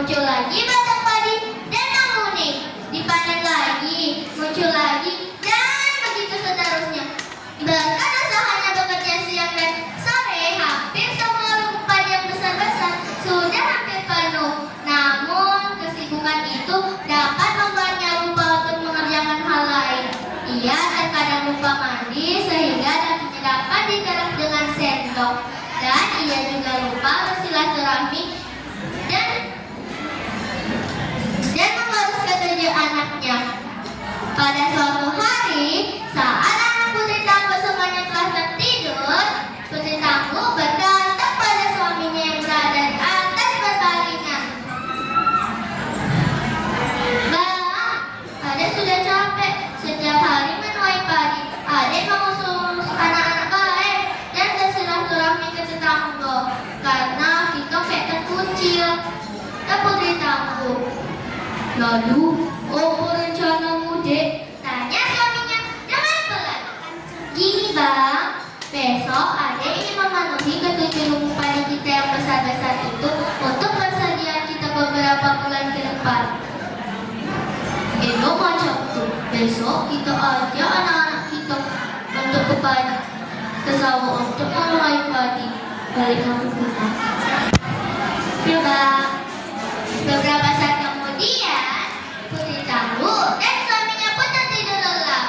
muncul lagi batang padi dan menguning. Dipanen lagi, muncul lagi, dan begitu seterusnya. Bahkan usahanya bekerja siang dan sore, hampir semua lubuk padi yang besar-besar sudah hampir penuh. Namun kesibukan itu dapat membuatnya lupa untuk mengerjakan hal lain. Ia terkadang lupa mandi sehingga kakinya dapat dikeruk dengan sendok. Dan ia juga lupa bersilaturahmi dan mengurus ketujuh anaknya. Pada suatu hari, saat anak Putri Tangguh semuanya telah tertidur, Putri Tangguh berkata pada suaminya yang berada di atas berbaringan, "Bang, Adek sudah capek setiap hari menuai padi. Adek mengurus anak-anak baik dan bersilaturahmi ke tetangga karena kita kayak terkucil." Putri Tangguh, "Lalu, apa rencanamu, Dek?" tanya suaminya dengan pelan. "Gini, Bang, besok Adek ingin memenuhi ketujuh lubuk padi kita yang besar-besar itu untuk persediaan kita beberapa bulan ke depan." "Edo macam tuh, besok kita ajak anak-anak kita untuk ke sawah untuk menuai padi." Balik kamu pulang. "Ya, Bang." Beberapa saat kemudian, Putri Tangguh dan suaminya pun tertidur lelap.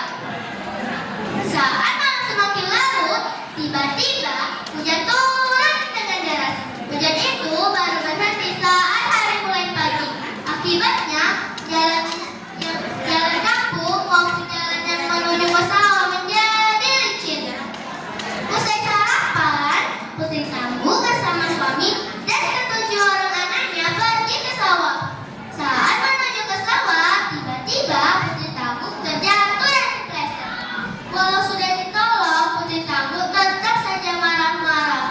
Saat malam semakin larut, tiba-tiba hujan turun dengan deras. Hujan itu baru berhenti saat hari mulai pagi. Akibatnya, jalan kampung maupun jalan yang menuju ke sawah menjadi licin. Usai sarapan, Putri Tangguh bersama suami dan ketujuh orang anaknya pergi ke sawah. Saat menuju ke sawah, tiba-tiba Putri Tangguh terjatuh dan terpeleset. Walau sudah ditolong, Putri Tangguh tetap saja marah-marah.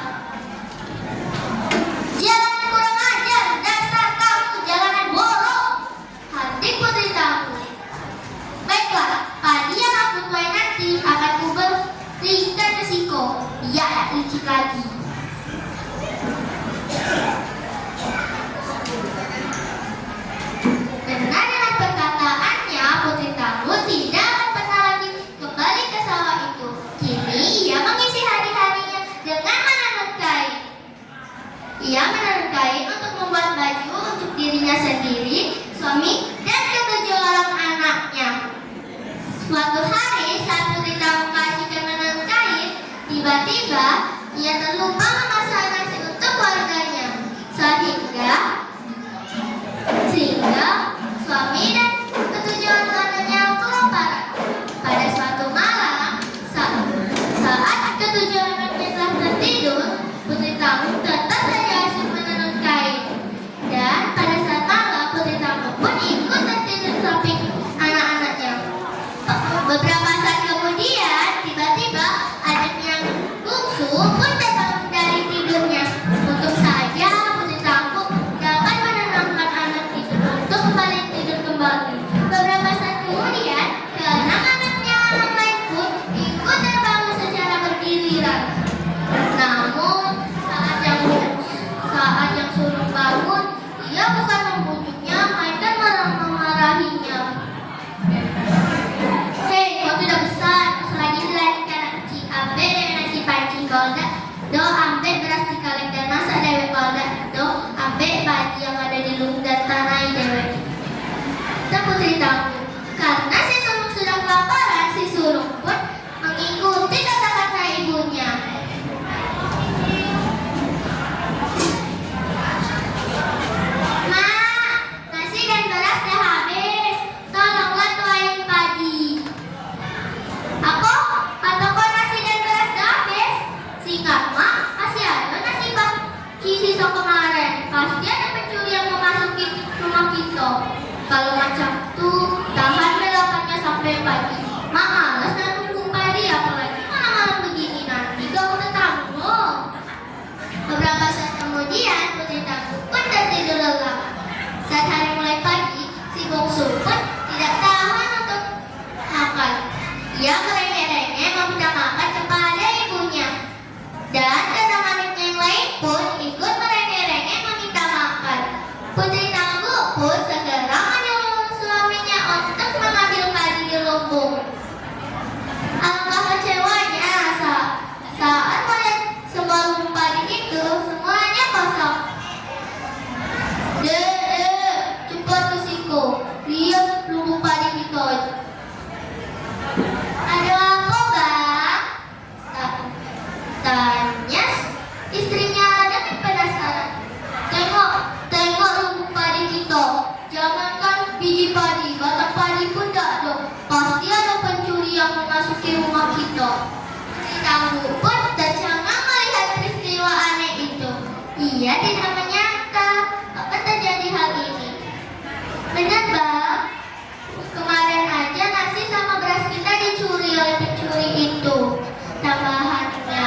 "Jalan kurang ajar, dasar kamu jalanan bodoh!" Hati Putri Tangguh. "Baiklah, padi yang aku tuai nanti akan kuberikan ke Siko. Dia tak licik lagi." Benar dengan perkataannya, Putri Tangguh tidak akan pernah lagi kembali ke sawah itu. Kini ia mengisi hari-harinya dengan menenun kain. Ia menenun kain untuk membuat baju untuk dirinya sendiri, suami, dan ketujuh orang anaknya. Suatu hari saat Putri Tangguh kasihkan menenun kain, tiba-tiba ia terlupa memasak nasi untuk warganya. Sehingga suami dan ketujuh anaknya kelaparan. Pada suatu malam, saat ketujuh anaknya telah tertidur, Putri Tangguh tetap saja asyik menenun kain. Dan pada saat malam, Putri Tangguh pun ikut tertidur samping anak-anaknya. Beberapa saat kemudian, tiba-tiba adiknya yang bungsu pun terbangun dari tidurnya. Untung saja Putri Tangguh dapat menenangkan anak itu untuk kembali tidur kembali. Beberapa saat kemudian, keenam anaknya yang lain pun ikut terbangun secara bergiliran. Namun saat yang suruh bangun, ia bukan membujuknya, melainkan malah memarahinya. "Hei, kau sudah besar, selagi dilahirkan anak kecil, ambil dengan nasi panci kau nak. Do ambil beras dikaleng dan masak dewek kau nak. Do ambil baju yang ada di lubuk dan tanai dewek." Putri Tangguh. Karena si sulung sudah kelaparan, si sulung pun mengikuti kata-kata ibunya. "Mak, nasi dan beras dah habis. Tolonglah tuain padi." "Apa? Katakan nasi dan beras dah habis? Singkat, Mak, masih ada nasi pagi sisa kemarin. Pasti ada pencuri yang memasuki rumah kita. Kalau macam tuh, tahan belakannya sampai pagi. Mak malas dan tunggu padi, apalagi malam-malam begini nanti gak tetangga." Beberapa saat kemudian, Putri Tangguh pun tertidur lelap. Saat hari mulai pagi, si bungsu pun tidak tahan untuk makan. Ia merengek-rengek meminta makan kepada ibunya. Dan keenam anaknya yang lain pun ikut merengek-rengek meminta makan. Putri Tangguh Ia tidak menyangka akan terjadi hal ini. Benar, Bang. Kemarin aja nasi sama beras kita dicuri oleh pencuri itu. Tambahannya.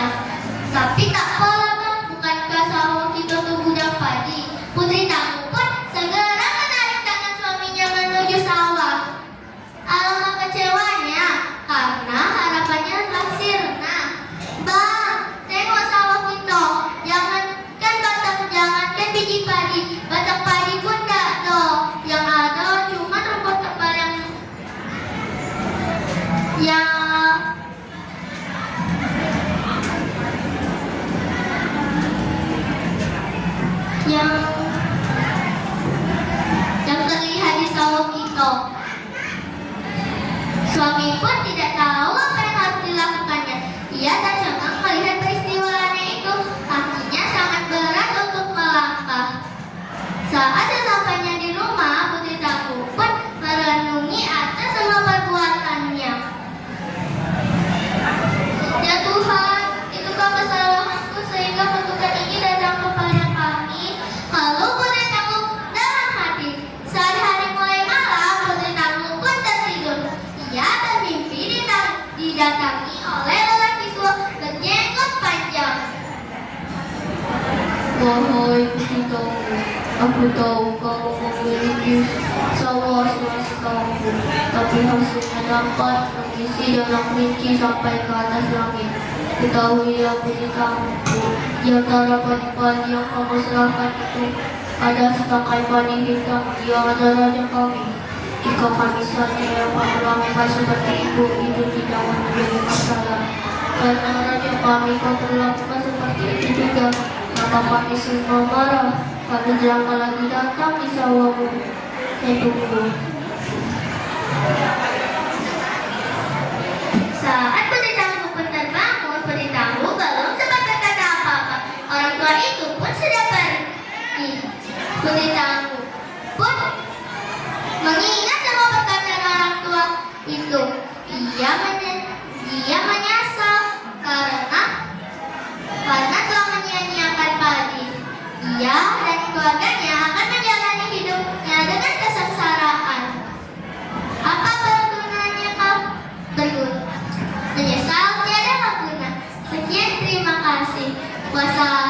Tapi tak pola, Bang. Bukankah sawah kita tuh gudang padi? Putri tamu pun segera menarik tangan suaminya menuju sawah. Alangkah kecewanya karena harapannya telah sirna. Bang, tengok sawah kita. Jangankan biji padi, batang padi pun tak ada. Yang ada cuma rumput tebal yang terlihat di sawah kita. Suami pun tidak tahu apa yang harus dilakukannya. Ia tercengang melihat peristiwa aneh itu. Kakinya sangat berat untuk melangkah. Saat sesampainya di rumah, Putri Tamu pun merenungi atas semua perbuatannya. Ya Tuhan, itukah kesalahanku sehingga kutukan ini datang kepada kami? Lalu Putri Tamu dalam hati. Saat hari mulai malam, Putri Tamu pun tertidur. Ia bermimpi didatangi oleh lelaki tua berjenggot panjang. Wahai Putri Tamu, aku tahu kamu memiliki sawah seluas kamu, tapi hasilnya dapat mengisi dalam kelinci sampai ke atas langit. Ketahuilah Putri Tamu, di antara padi-padi yang kamu serahkan itu ada setangkai padi hitam. Dia adalah raja kami. Jika kami saja yang memperlakukan seperti itu tidak menjadi masalah. Karena raja kami kau perlakukan seperti itu juga, maka kami semua marah. Kami jangan lagi datang di sawahmu. Tunggu. Saat Putri Tamu pun terbangun, Putri Tamu belum sempat berkata apa-apa. Orang tua itu pun sudah pergi. Putri Tamu pun mengingat semua perkataan orang tua itu. Ia menyesal karena telah menyia-nyiakan padi. Ia dan keluarganya akan menjalani hidupnya dengan kesengsaraan. Apa bergunanya kau? Berguna. Menyesal tiada guna. Sekian, terima kasih. Wassalamualaikum.